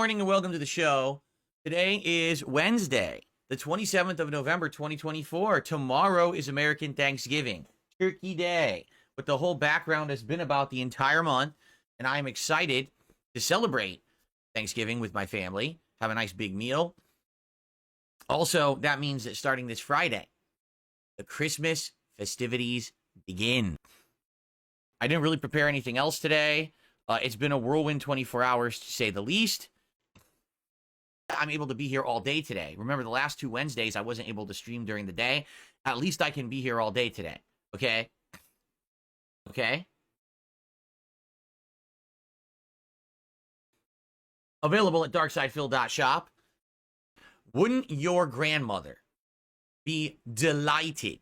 morning and welcome to the show. Today is Wednesday, the 27th of November, 2024. Tomorrow is American Thanksgiving, Turkey Day, what the whole background has been about the entire month. And I'm excited to celebrate Thanksgiving with my family, have a nice big meal. Also, that means that starting this Friday, the Christmas festivities begin. I didn't really prepare anything else today. It's been a whirlwind 24 hours, to say the least. I'm able to be here all day today. Remember, the last two Wednesdays, I wasn't able to stream during the day. At least I can be here all day today. Okay? Okay? Available at darksidephil.shop. Wouldn't your grandmother be delighted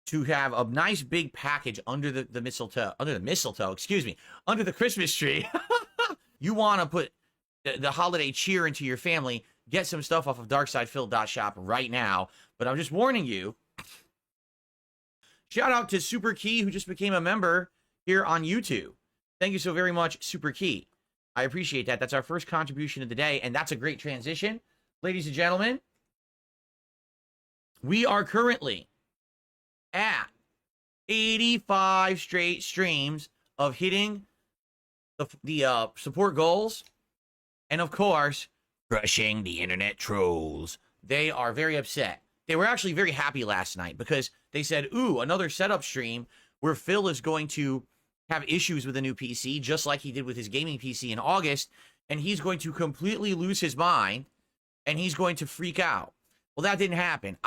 to have a nice big package under the mistletoe, under the Christmas tree? You want to put the holiday cheer into your family, get some stuff off of darksidephil.shop right now. But I'm just warning you. Shout out to Super Key, who just became a member here on YouTube. Thank you so very much, Super Key. I appreciate that. That's our first contribution of the day, and that's a great transition. Ladies and gentlemen, we are currently at 85 straight streams of hitting the support goals, and of course, crushing the internet trolls. They are very upset. They were actually very happy last night because they said, ooh, another setup stream where Phil is going to have issues with a new PC, just like he did with his gaming PC in August, and he's going to completely lose his mind, and he's going to freak out. Well, that didn't happen.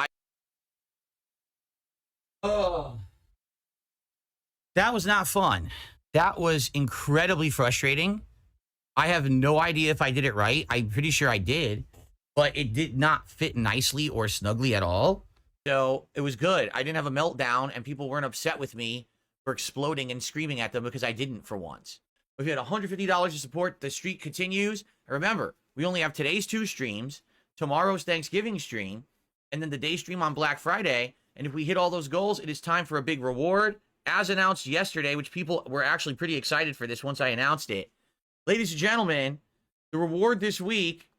That was not fun. That was incredibly frustrating. I have no idea if I did it right. I'm pretty sure I did, but it did not fit nicely or snugly at all. So it was good. I didn't have a meltdown, and people weren't upset with me for exploding and screaming at them because I didn't for once. We've had $150 to support. The streak continues. And remember, we only have today's 2 streams, tomorrow's Thanksgiving stream, and then the day stream on Black Friday. And if we hit all those goals, it is time for a big reward, as announced yesterday, which people were actually pretty excited for this once I announced it. Ladies and gentlemen, the reward this week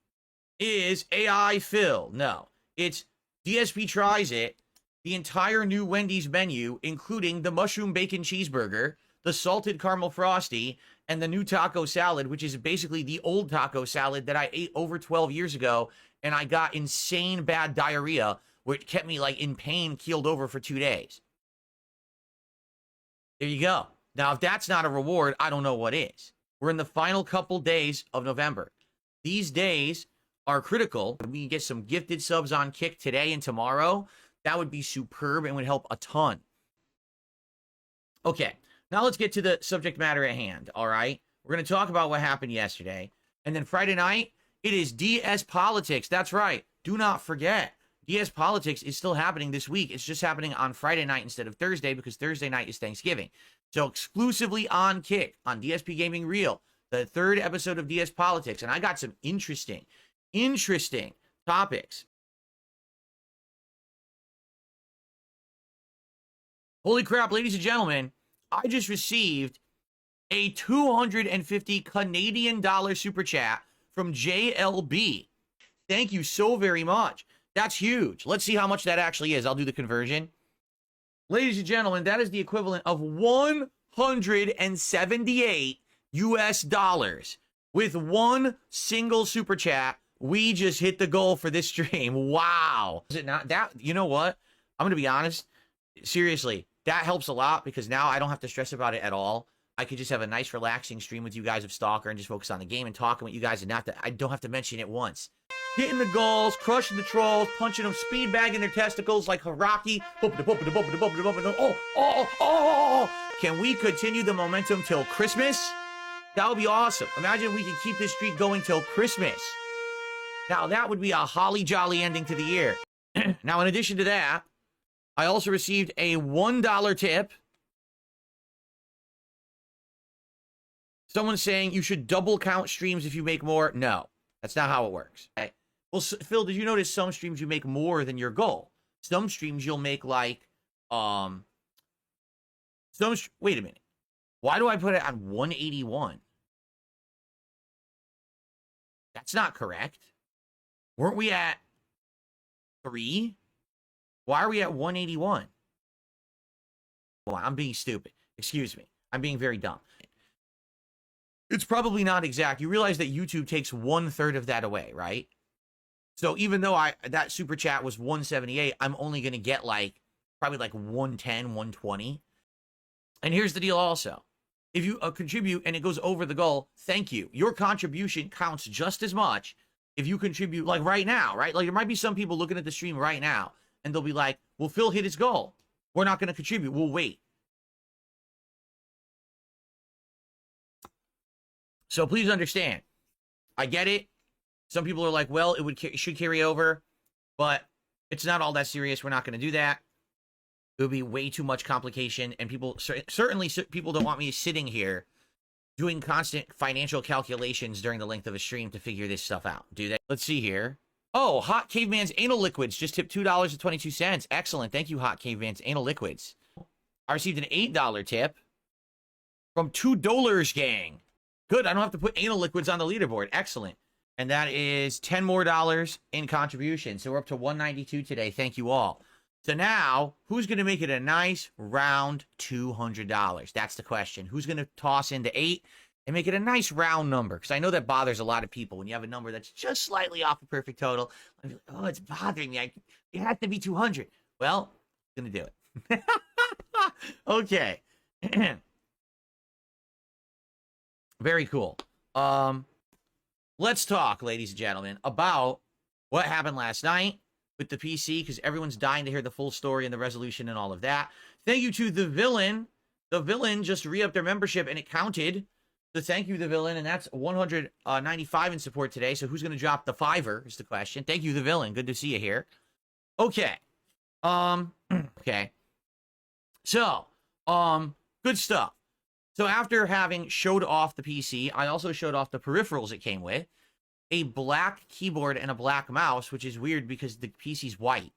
is AI Phil. No, it's DSP Tries It, the entire new Wendy's menu, including the mushroom bacon cheeseburger, the salted caramel frosty, and the new taco salad, which is basically the old taco salad that I ate over 12 years ago, and I got insane bad diarrhea, which kept me like in pain, keeled over for 2 days. There you go. Now, if that's not a reward, I don't know what is. We're in the final couple days of November. These days are critical. We can get some gifted subs on Kick today and tomorrow. That would be superb and would help a ton. Okay, now let's get to the subject matter at hand, all right? We're going to talk about what happened yesterday. And then Friday night, it is DS Politics. That's right. Do not forget. DS Politics is still happening this week. It's just happening on Friday night instead of Thursday because Thursday night is Thanksgiving. So exclusively on Kick, on DSPGaming Reel, the 3rd episode of DS Politics. And I got some interesting topics. Holy crap, ladies and gentlemen, I just received a $250 Canadian super chat from JLB. Thank you so very much. That's huge. Let's see how much that actually is. I'll do the conversion. Ladies and gentlemen, that is the equivalent of 178 US dollars. With one single super chat, we just hit the goal for this stream. Wow. Is it not that? You know what? I'm going to be honest. Seriously, that helps a lot because now I don't have to stress about it at all. I could just have a nice relaxing stream with you guys of Stalker and just focus on the game and talking with you guys, and I don't have to mention it once. Hitting the goals, crushing the trolls, punching them, speed bagging their testicles like Haraki. Oh. Can we continue the momentum till Christmas? That would be awesome. Imagine we could keep this streak going till Christmas. Now, that would be a holly jolly ending to the year. Now, in addition to that, I also received a $1 tip. Someone's saying you should double count streams if you make more. No, that's not how it works. Okay. Well, Phil, did you notice some streams you make more than your goal? Some streams you'll make like, wait a minute. Why do I put it on 181? That's not correct. Weren't we at 3? Why are we at 181? Well, I'm being stupid. Excuse me. I'm being very dumb. It's probably not exact. You realize that YouTube takes 1/3 of that away, right? So even though that super chat was 178, I'm only going to get probably 110, 120. And here's the deal also. If you contribute and it goes over the goal, thank you. Your contribution counts just as much if you contribute right now, right? There might be some people looking at the stream right now and they'll be like, well, Phil hit his goal. We're not going to contribute. We'll wait. So please understand. I get it. Some people are like, well, it should carry over, but it's not all that serious. We're not going to do that. It would be way too much complication, and certainly people don't want me sitting here doing constant financial calculations during the length of a stream to figure this stuff out. Do they? Let's see here. Oh, Hot Caveman's Anal Liquids just tipped $2.22. Excellent. Thank you, Hot Caveman's Anal Liquids. I received an $8 tip from $2 gang. Good. I don't have to put anal liquids on the leaderboard. Excellent. And that is $10 more in contribution. So we're up to 192 today. Thank you all. So now, who's going to make it a nice round $200? That's the question. Who's going to toss into 8 and make it a nice round number? Because I know that bothers a lot of people when you have a number that's just slightly off a perfect total. I'm like, oh, it's bothering me. It has to be 200. Well, I'm going to do it. Okay. Very cool. Let's talk, ladies and gentlemen, about what happened last night with the PC, because everyone's dying to hear the full story and the resolution and all of that. Thank you to The Villain. The Villain just re-upped their membership, and it counted. So thank you, The Villain, and that's 195 in support today. So who's going to drop the $5 is the question. Thank you, The Villain. Good to see you here. Okay. Okay. So, good stuff. So after having showed off the PC, I also showed off the peripherals it came with. A black keyboard and a black mouse, which is weird because the PC's white.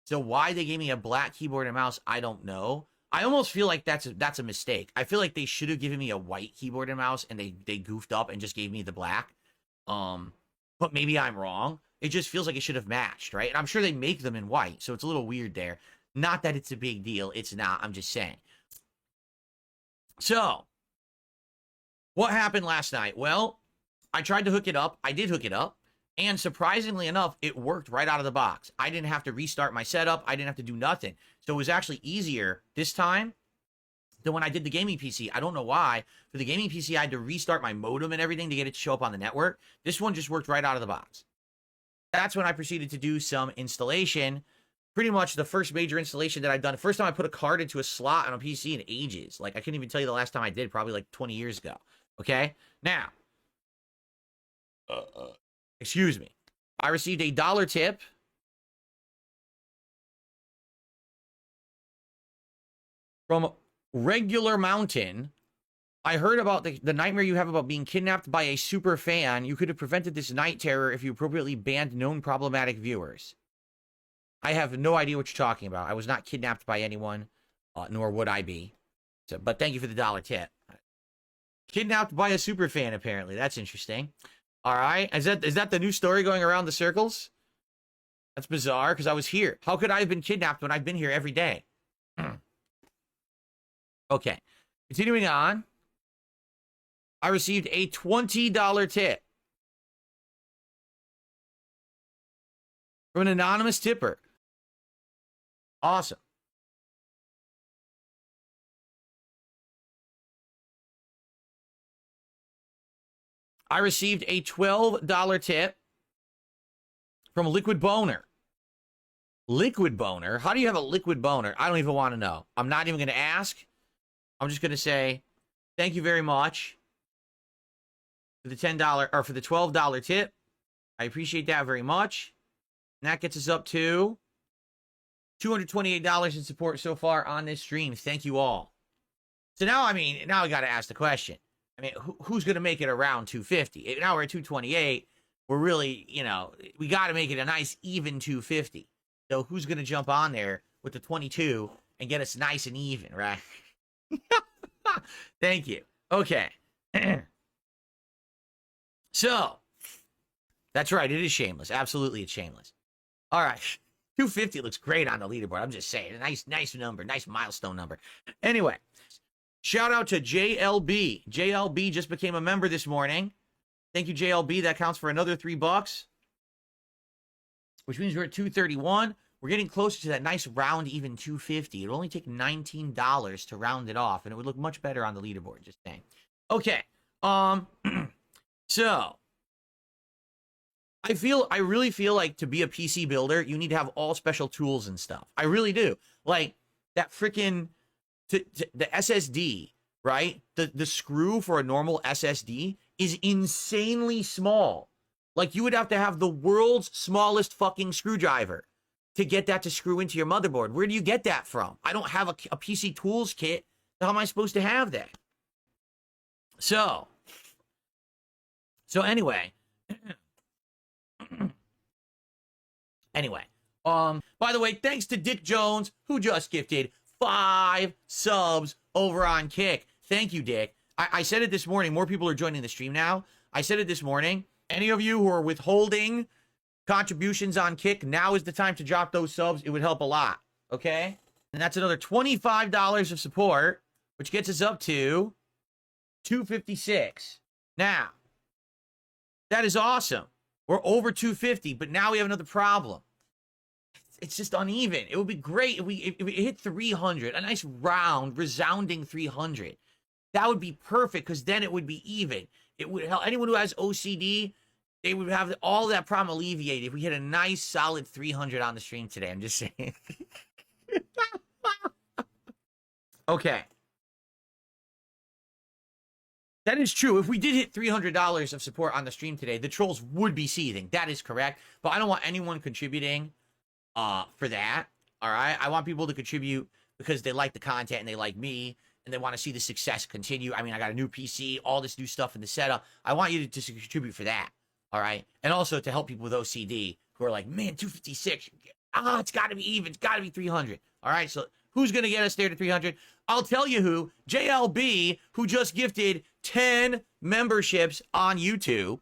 So why they gave me a black keyboard and mouse, I don't know. I almost feel like that's a mistake. I feel like they should have given me a white keyboard and mouse, and they goofed up and just gave me the black. But maybe I'm wrong. It just feels like it should have matched, right? And I'm sure they make them in white, so it's a little weird there. Not that it's a big deal. It's not. I'm just saying. So, what happened last night? Well, I tried to hook it up. I did hook it up. And surprisingly enough, it worked right out of the box. I didn't have to restart my setup. I didn't have to do nothing. So it was actually easier this time than when I did the gaming PC. I don't know why. For the gaming PC, I had to restart my modem and everything to get it to show up on the network. This one just worked right out of the box. That's when I proceeded to do some installation. Pretty much the first major installation that I've done. The first time I put a card into a slot on a PC in ages. I couldn't even tell you the last time I did. Probably 20 years ago. Okay? Now. Excuse me. I received a $1 tip from Regular Mountain. I heard about the nightmare you have about being kidnapped by a super fan. You could have prevented this night terror if you appropriately banned known problematic viewers. I have no idea what you're talking about. I was not kidnapped by anyone, nor would I be. So, but thank you for the $1 tip. Kidnapped by a super fan, apparently. That's interesting. All right. Is that the new story going around the circles? That's bizarre, because I was here. How could I have been kidnapped when I've been here every day? Okay. Continuing on. I received a $20 tip from an anonymous tipper. Awesome. I received a $12 tip from Liquid Boner. Liquid Boner? How do you have a liquid boner? I don't even want to know. I'm not even going to ask. I'm just going to say thank you very much for the $10 or for the $12 tip. I appreciate that very much. And that gets us up to $228 in support so far on this stream. Thank you all. So now, now I got to ask the question. Who's going to make it around 250? Now we're at 228. We're really, we got to make it a nice even 250. So who's going to jump on there with the 22 and get us nice and even, right? Thank you. Okay. So, That's right. It is shameless. Absolutely, it's shameless. All right. 250 looks great on the leaderboard. I'm just saying. A nice number. Nice milestone number. Anyway, shout out to JLB. JLB just became a member this morning. Thank you, JLB. That counts for another $3, which means we're at 231. We're getting closer to that nice round even 250. It'll only take $19 to round it off, and it would look much better on the leaderboard, just saying. Okay. So I really feel like to be a PC builder, you need to have all special tools and stuff. I really do. Like that freaking the SSD, right? The screw for a normal SSD is insanely small. Like you would have to have the world's smallest fucking screwdriver to get that to screw into your motherboard. Where do you get that from? I don't have a PC tools kit. How am I supposed to have that? So anyway. By the way, thanks to Dick Jones, who just gifted 5 subs over on Kick. Thank you, Dick. I said it this morning. More people are joining the stream now. I said it this morning. Any of you who are withholding contributions on Kick, now is the time to drop those subs. It would help a lot, okay? And that's another $25 of support, which gets us up to $256. Now, that is awesome. We're over 250, but now we have another problem. It's just uneven. It would be great if we hit 300, a nice round, resounding 300. That would be perfect because then it would be even. It would help anyone who has OCD. They would have all that problem alleviated if we hit a nice solid 300 on the stream today. I'm just saying. Okay. That is true. If we did hit $300 of support on the stream today, the trolls would be seething. That is correct. But I don't want anyone contributing for that. All right. I want people to contribute because they like the content and they like me and they want to see the success continue. I mean, I got a new PC, all this new stuff in the setup. I want you to contribute for that. All right. And also to help people with OCD who are like, man, 256. It's got to be even. It's got to be 300. All right. So who's going to get us there to 300? I'll tell you who. JLB, who just gifted 10 memberships on YouTube.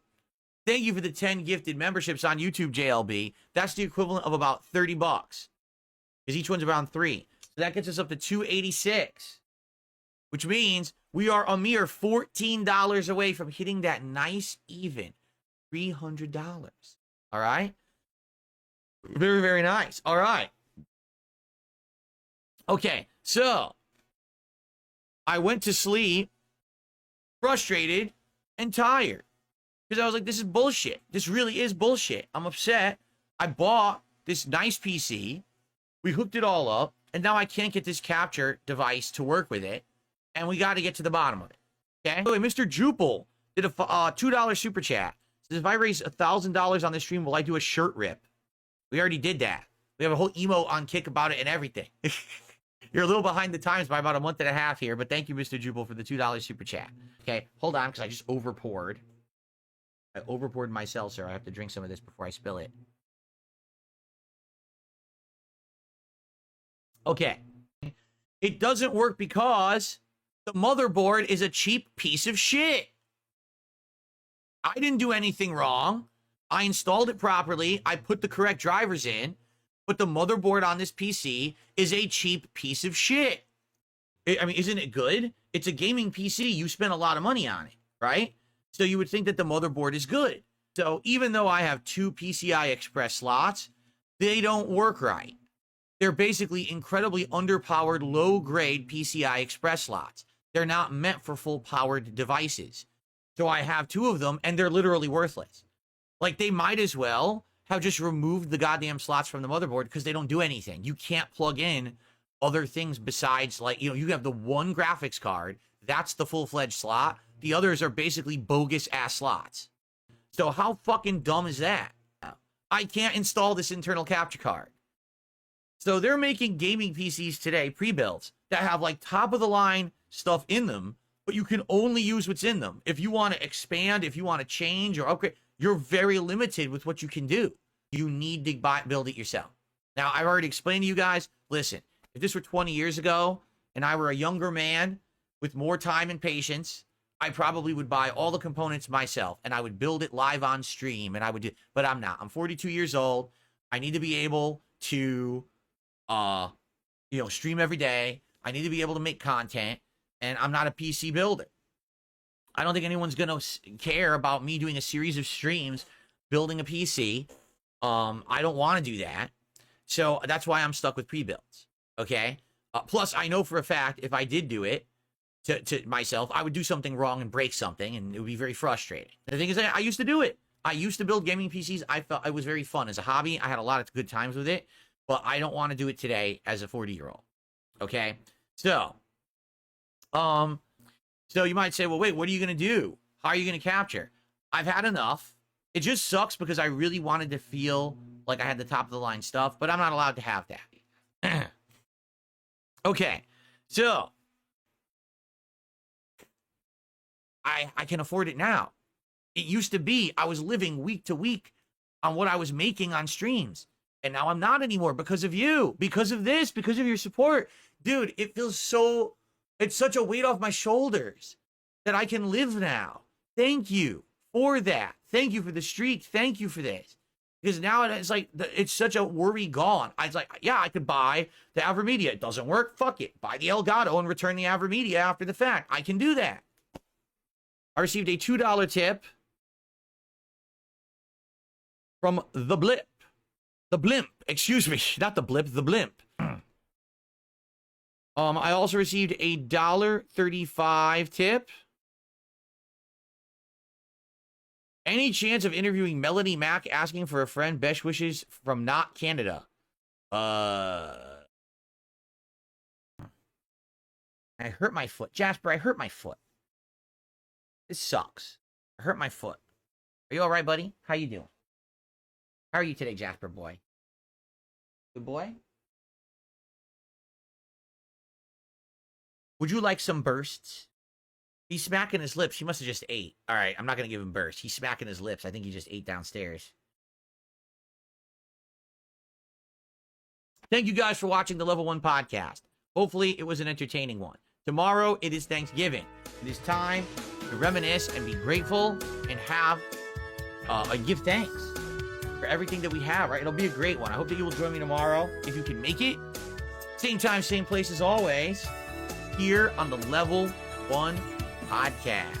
Thank you for the 10 gifted memberships on YouTube, JLB. That's the equivalent of about $30 because each one's around 3. So that gets us up to 286, which means we are a mere $14 away from hitting that nice even $300. All right. Very, very nice. All right. Okay. So I went to sleep frustrated and tired because I was like, this is bullshit. This really is bullshit. I'm upset. I bought this nice PC. We hooked it all up. And now I can't get this capture device to work with it. And we got to get to the bottom of it. Okay. By the way, Mr. Jupel did a $2 super chat. Says, if I raise $1,000 on this stream, will I do a shirt rip? We already did that. We have a whole emote on Kick about it and everything. You're a little behind the times by about a month and a half here, but thank you, Mr. Jubal, for the $2 super chat. Okay, hold on, because I just overpoured. I overpoured my seltzer. I have to drink some of this before I spill it. Okay. It doesn't work because the motherboard is a cheap piece of shit. I didn't do anything wrong. I installed it properly. I put the correct drivers in. But the motherboard on this PC is a cheap piece of shit. I mean, isn't it good? It's a gaming PC. You spent a lot of money on it, right? So you would think that the motherboard is good. So even though I have 2 PCI Express slots, they don't work right. They're basically incredibly underpowered, low-grade PCI Express slots. They're not meant for full-powered devices. So I have 2 of them, and they're literally worthless. Like, they might as well have just removed the goddamn slots from the motherboard because they don't do anything. You can't plug in other things besides, like, you know, you have the one graphics card. That's the full-fledged slot. The others are basically bogus-ass slots. So how fucking dumb is that? I can't install this internal capture card. So they're making gaming PCs today, pre-builds, that have, like, top-of-the-line stuff in them, but you can only use what's in them. If you want to expand, if you want to change or upgrade, you're very limited with what you can do. You need to build it yourself. Now, I've already explained to you guys, listen, if this were 20 years ago and I were a younger man with more time and patience, I probably would buy all the components myself and I would build it live on stream and I would do, but I'm not. I'm 42 years old. I need to be able to, stream every day. I need to be able to make content, and I'm not a PC builder. I don't think anyone's going to care about me doing a series of streams building a PC. I don't want to do that. So that's why I'm stuck with pre-builds. Okay. Plus, I know for a fact if I did do it to myself, I would do something wrong and break something, and it would be very frustrating. The thing is, I used to do it. I used to build gaming PCs. I felt it was very fun as a hobby. I had a lot of good times with it, but I don't want to do it today as a 40-year-old. Okay. So you might say, well, wait, what are you going to do? How are you going to capture? I've had enough. It just sucks because I really wanted to feel like I had the top of the line stuff, but I'm not allowed to have that. Okay. So I can afford it now. It used to be I was living week to week on what I was making on streams. And now I'm not anymore because of you, because of this, because of your support. Dude, it feels so, it's such a weight off my shoulders that I can live now. Thank you for that. Thank you for the streak. Thank you for this. Because now it's like, it's such a worry gone. I was like, yeah, I could buy the Avermedia. It doesn't work. Fuck it. Buy the Elgato and return the Avermedia after the fact. I can do that. I received a $2 tip from the Blip. The Blimp. Excuse me. Not the Blip, the Blimp. I also received a $1.35 tip. Any chance of interviewing Melanie Mack asking for a friend? Best wishes from not Canada. I hurt my foot. Jasper, I hurt my foot. This sucks. I hurt my foot. Are you all right, buddy? How you doing? How are you today, Jasper boy? Good boy? Would you like some bursts? He's smacking his lips. He must have just ate. All right, I'm not going to give him bursts. He's smacking his lips. I think he just ate downstairs. Thank you guys for watching the Level 1 podcast. Hopefully, it was an entertaining one. Tomorrow, it is Thanksgiving. It is time to reminisce and be grateful and have and give thanks for everything that we have, right? It'll be a great one. I hope that you will join me tomorrow if you can make it. Same time, same place as always, here on the Level 1 podcast.